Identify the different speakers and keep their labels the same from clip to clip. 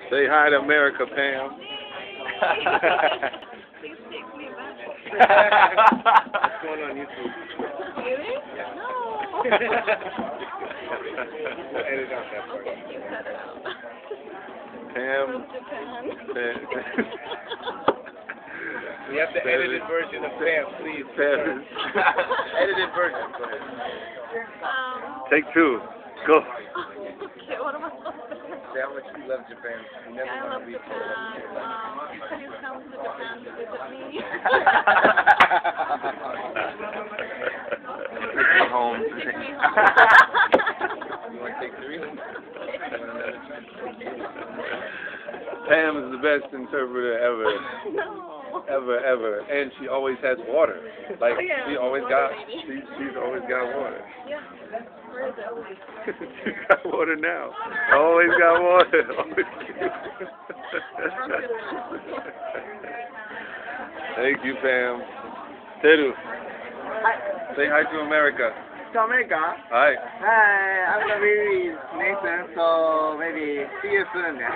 Speaker 1: Say hi to America, Pam.
Speaker 2: Please take me back.
Speaker 1: What's going on YouTube?
Speaker 2: Really? No.
Speaker 1: We'll edit out that part.
Speaker 2: You cut it out.
Speaker 1: Pam.
Speaker 2: From Japan.
Speaker 1: We have the edited version of Pam, please. Pam. Edited version. Go ahead. Take two. Go.
Speaker 2: Okay, what am I supposed to say?
Speaker 1: Say how much you love Japan. You never
Speaker 2: I
Speaker 1: want
Speaker 2: love
Speaker 1: to leave.
Speaker 2: Japan. Please come to Japan to visit me.
Speaker 1: Take me home.
Speaker 2: Take me home.
Speaker 1: You want to take three? Pam is the best interpreter ever.
Speaker 2: No.
Speaker 1: Ever. And she always has water. Like,
Speaker 2: Yeah,
Speaker 1: she always
Speaker 2: water
Speaker 1: got,
Speaker 2: lady.
Speaker 1: she's always got water.
Speaker 2: Yeah. Where is it?
Speaker 1: She's got water now. Always got water. Thank you, Pam. Teru.
Speaker 3: Hi.
Speaker 1: Say hi to America.
Speaker 3: To America?
Speaker 1: Hi.
Speaker 3: Hi, I'm gonna be Nathan, so maybe see you soon then.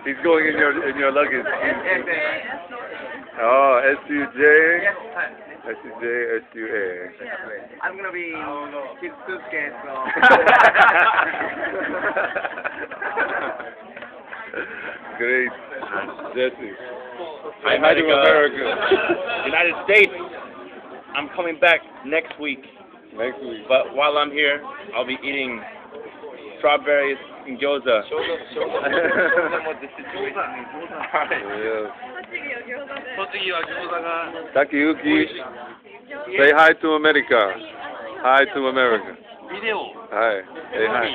Speaker 1: he's going in your luggage.
Speaker 3: Yes.
Speaker 1: Oh, SUJ.
Speaker 3: Yes.
Speaker 1: SUJ, SUA.
Speaker 3: I'm gonna be in his suitcase, so.
Speaker 1: Great. Jesse.
Speaker 4: Hi,
Speaker 1: Hi to America.
Speaker 4: United States. I'm coming back next week,
Speaker 1: Next week.
Speaker 4: but while I'm here, I'll be eating strawberries and gyoza.
Speaker 1: Yeah. Takeyuki. Say hi to America. Hi to America.
Speaker 4: ビデオ
Speaker 1: Hi. Say hi.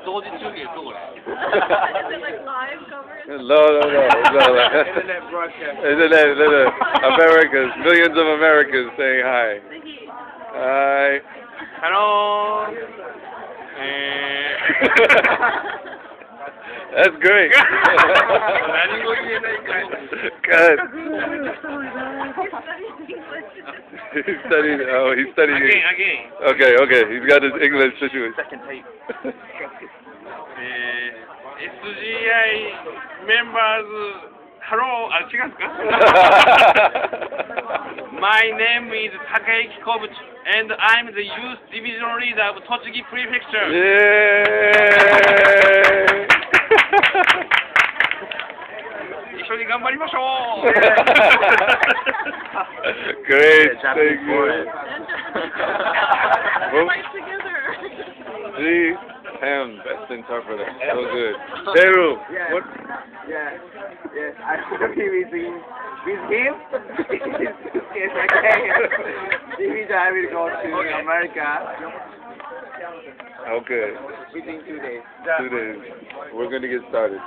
Speaker 4: 同時中継どこ
Speaker 2: Is it like live coverage?
Speaker 1: No.
Speaker 4: Internet broadcast.
Speaker 1: Internet. Americans. Millions of Americans saying hi. Hi.
Speaker 4: Hello.
Speaker 1: That's great. Good. He's studying. Oh, he's studying.
Speaker 4: Again.
Speaker 1: Okay. He's got his English situation.
Speaker 4: Second tape. SGI members. Hello. My name is Tochigi and I'm the youth division leader of Tochigi Prefecture.
Speaker 1: Yay!
Speaker 4: 一緒に頑張りましょう
Speaker 1: Great, thank you.
Speaker 2: Fight together.
Speaker 1: See, Pam, best interpreter, so good. Teru,
Speaker 3: Yes.
Speaker 1: what?
Speaker 3: Yes. I wanna be with him. In his suitcase, okay? Maybe I will go to America.
Speaker 1: Okay,
Speaker 3: Within 2 days.
Speaker 1: 2 days. We're gonna get started.